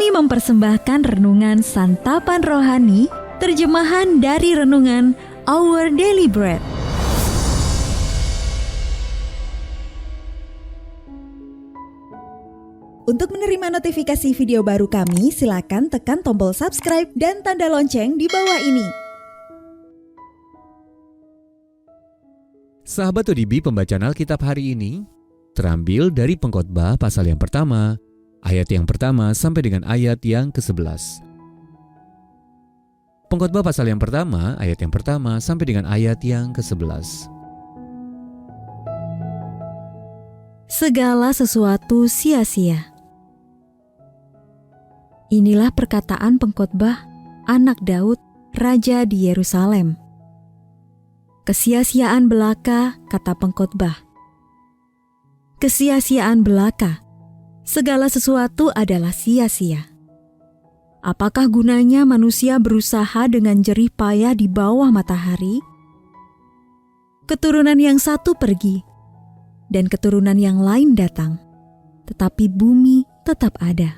Kami mempersembahkan renungan Santapan Rohani, terjemahan dari renungan Our Daily Bread. Untuk menerima notifikasi video baru kami, silakan tekan tombol subscribe dan tanda lonceng di bawah ini. Sahabat ODB, pembacaan Alkitab hari ini terambil dari Pengkhotbah pasal yang pertama, ayat yang pertama sampai dengan ayat yang ke-11. Pengkhotbah pasal yang pertama, ayat yang pertama sampai dengan ayat yang ke-11. Segala sesuatu sia-sia. Inilah perkataan pengkhotbah anak Daud, raja di Yerusalem. Kesia-siaan belaka, kata pengkhotbah. Kesia-siaan belaka. Segala sesuatu adalah sia-sia. Apakah gunanya manusia berusaha dengan jerih payah di bawah matahari? Keturunan yang satu pergi, dan keturunan yang lain datang, tetapi bumi tetap ada.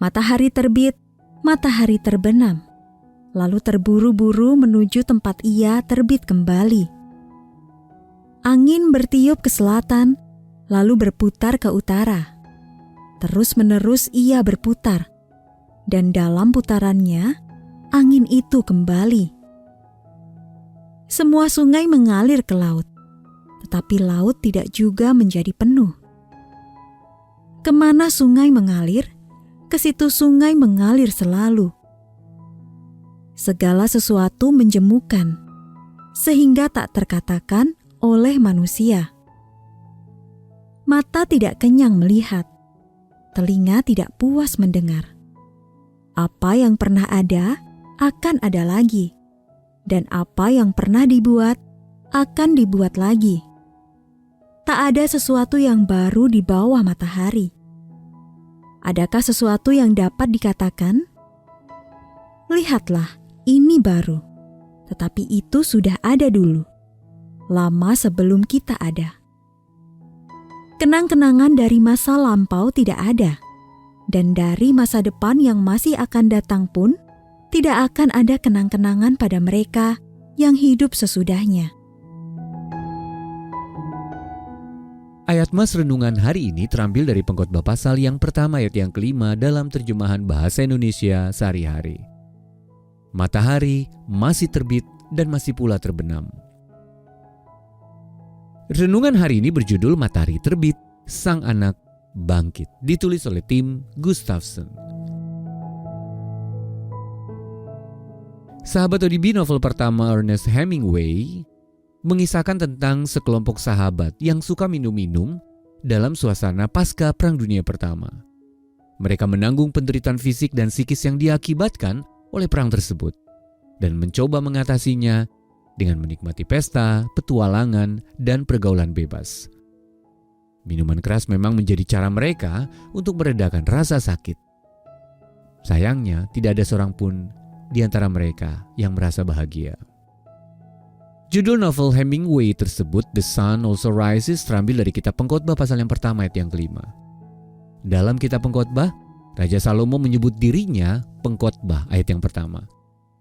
Matahari terbit, matahari terbenam, lalu terburu-buru menuju tempat ia terbit kembali. Angin bertiup ke selatan, lalu berputar ke utara. Terus-menerus ia berputar, dan dalam putarannya, angin itu kembali. Semua sungai mengalir ke laut, tetapi laut tidak juga menjadi penuh. Kemana sungai mengalir, ke situ sungai mengalir selalu. Segala sesuatu menjemukan, sehingga tak terkatakan oleh manusia. Mata tidak kenyang melihat, telinga tidak puas mendengar. Apa yang pernah ada akan ada lagi, dan apa yang pernah dibuat akan dibuat lagi. Tak ada sesuatu yang baru di bawah matahari. Adakah sesuatu yang dapat dikatakan, "Lihatlah, ini baru," tetapi itu sudah ada dulu, lama sebelum kita ada. Kenang-kenangan dari masa lampau tidak ada, dan dari masa depan yang masih akan datang pun tidak akan ada kenang-kenangan pada mereka yang hidup sesudahnya. Ayat mas renungan hari ini terambil dari Pengkhotbah pasal yang pertama ayat yang kelima dalam terjemahan bahasa Indonesia sehari-hari. Matahari masih terbit dan masih pula terbenam. Renungan hari ini berjudul Matahari Terbit, Sang Anak Bangkit, ditulis oleh Tim Gustafson. Sahabat ODB, novel pertama Ernest Hemingway mengisahkan tentang sekelompok sahabat yang suka minum-minum dalam suasana pasca Perang Dunia Pertama. Mereka menanggung penderitaan fisik dan psikis yang diakibatkan oleh perang tersebut dan mencoba mengatasinya dengan menikmati pesta, petualangan, dan pergaulan bebas. Minuman keras memang menjadi cara mereka untuk meredakan rasa sakit. Sayangnya, tidak ada seorang pun di antara mereka yang merasa bahagia. Judul novel Hemingway tersebut, The Sun Also Rises, terambil dari kitab Pengkhotbah pasal yang pertama ayat yang kelima. Dalam kitab Pengkhotbah, Raja Salomo menyebut dirinya pengkhotbah ayat yang pertama,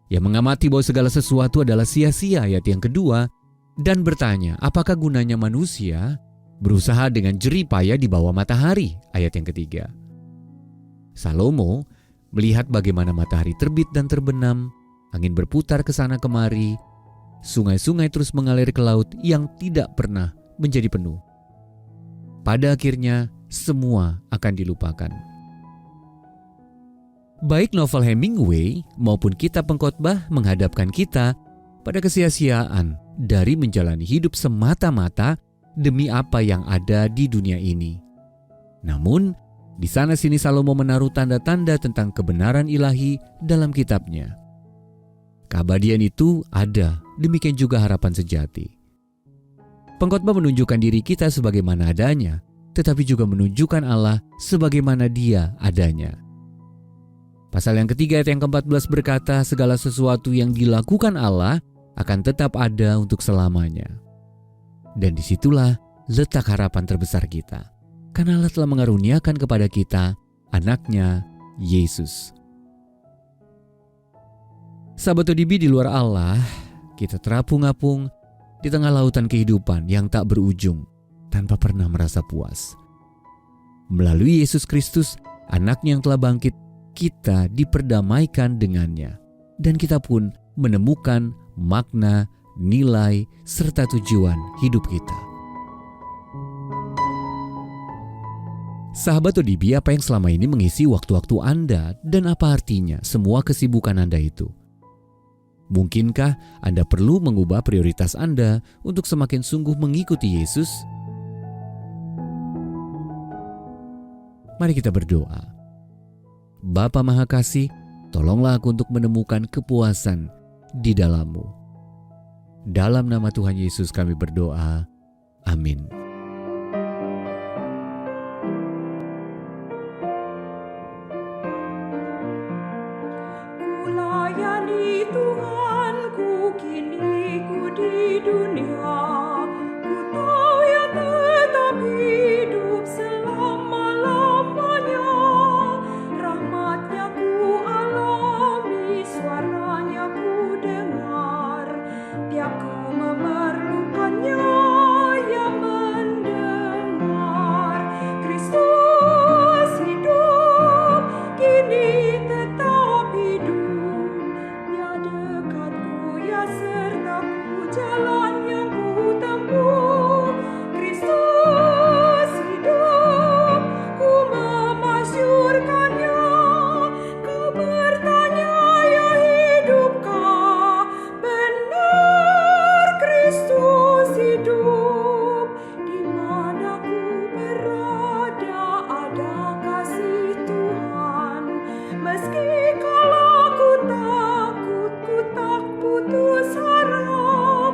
yang mengamati bahwa segala sesuatu adalah sia-sia ayat yang kedua, dan bertanya apakah gunanya manusia berusaha dengan jerih payah di bawah matahari ayat yang ketiga. Salomo melihat bagaimana matahari terbit dan terbenam, angin berputar ke sana kemari, sungai-sungai terus mengalir ke laut yang tidak pernah menjadi penuh. Pada akhirnya semua akan dilupakan. Baik novel Hemingway maupun kitab Pengkhotbah menghadapkan kita pada kesia-siaan dari menjalani hidup semata-mata demi apa yang ada di dunia ini. Namun, di sana-sini Salomo menaruh tanda-tanda tentang kebenaran ilahi dalam kitabnya. Keabadian itu ada, demikian juga harapan sejati. Pengkhotbah menunjukkan diri kita sebagaimana adanya, tetapi juga menunjukkan Allah sebagaimana Dia adanya. Pasal yang ketiga ayat yang ke-14 berkata, segala sesuatu yang dilakukan Allah akan tetap ada untuk selamanya. Dan disitulah letak harapan terbesar kita. Karena Allah telah mengaruniakan kepada kita, anaknya, Yesus. Sahabat ODB, di luar Allah, kita terapung-apung di tengah lautan kehidupan yang tak berujung tanpa pernah merasa puas. Melalui Yesus Kristus, Anak-Nya yang telah bangkit, kita diperdamaikan dengannya. Dan kita pun menemukan makna, nilai, serta tujuan hidup kita. Sahabat ODB, apa yang selama ini mengisi waktu-waktu Anda dan apa artinya semua kesibukan Anda itu? Mungkinkah Anda perlu mengubah prioritas Anda untuk semakin sungguh mengikuti Yesus? Mari kita berdoa. Bapa Maha Kasih, tolonglah aku untuk menemukan kepuasan di dalam-Mu. Dalam nama Tuhan Yesus kami berdoa. Amin. Kulayani Tuhanku, kini ku di dunia. Ku tahu Ia tetap hidup selama-lamanya. Rahmat-Nya ku alami, suaranya ku dengar. Tiap ku memerlukannya, Ia mendengar. Kristus hidup, kini tetap hidup. Ya dekatku, ya sertaku, jalan yang ku tempuh. Kristus hidup, ku memasyurkannya. Ku bertanya, ya hidupkah? Benar Kristus hidup. Di mana ku berada, ada kasih Tuhan. Meski kalau ku takut, ku tak putus harap.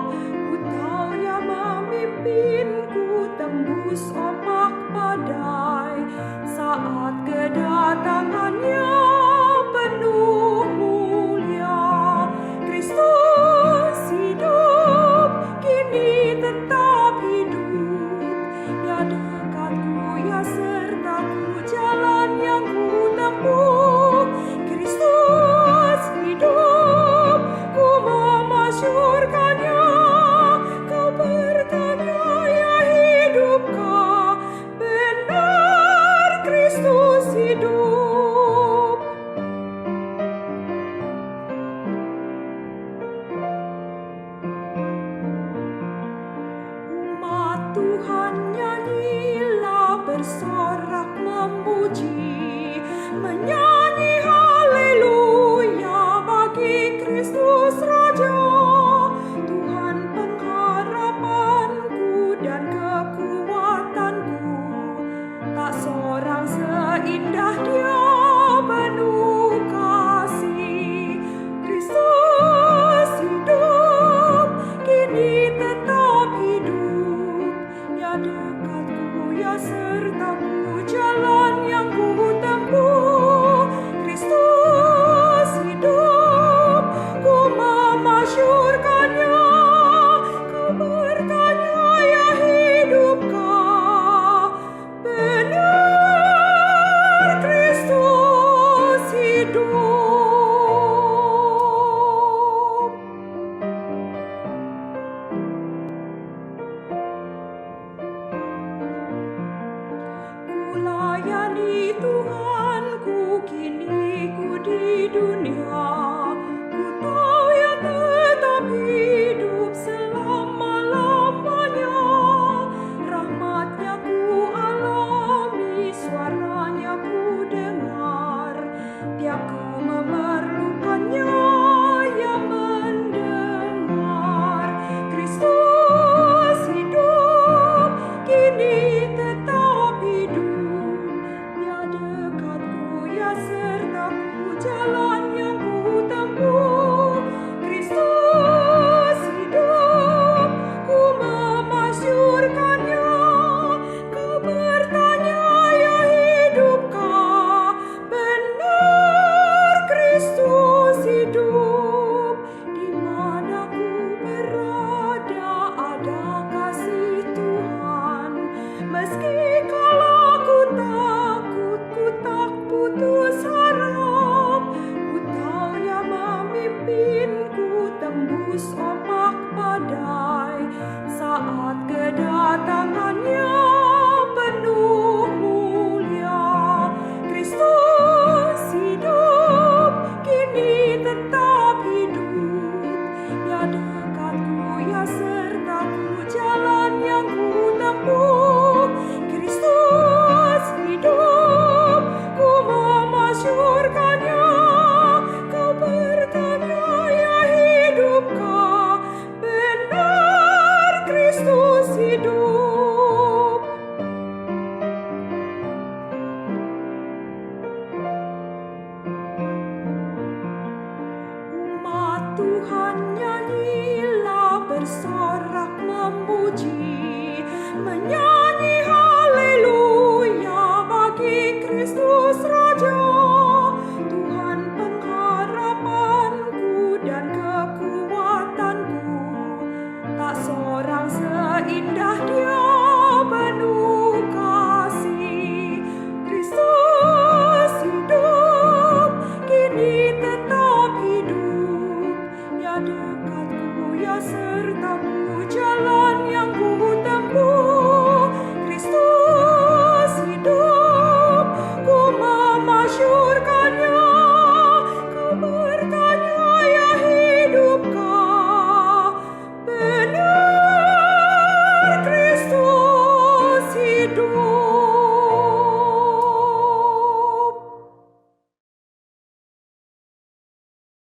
Ku tahu Ia memimpinku tembus ombak badai. Saat kedatangannya penuh mulia. Kristus hidup, kini tetap hidup. Ya dekatku, ya sertaku, jalan yang ku tempuh. Kristus hidup, ku memasyurkannya. Kau bertanya, ya hidupkah? Benar Kristus hidup. Umat Tuhan nyanyilah, bersorak memuji, menyanyi haleluya bagi Kristus Raja. Tuhan pengharapanku dan kekuatanku, tak seorang seindah Dia penuh kasih. Kristus hidup, kini tetap hidup. Ya dekatku, ya sertaku, jalan yang ku tempuh. Kristus hidup, ku memasyurkannya. Kau bertanya, ya hidupkah? Benar Kristus hidup. Kulayani Tuhanku, kini ku di dunia.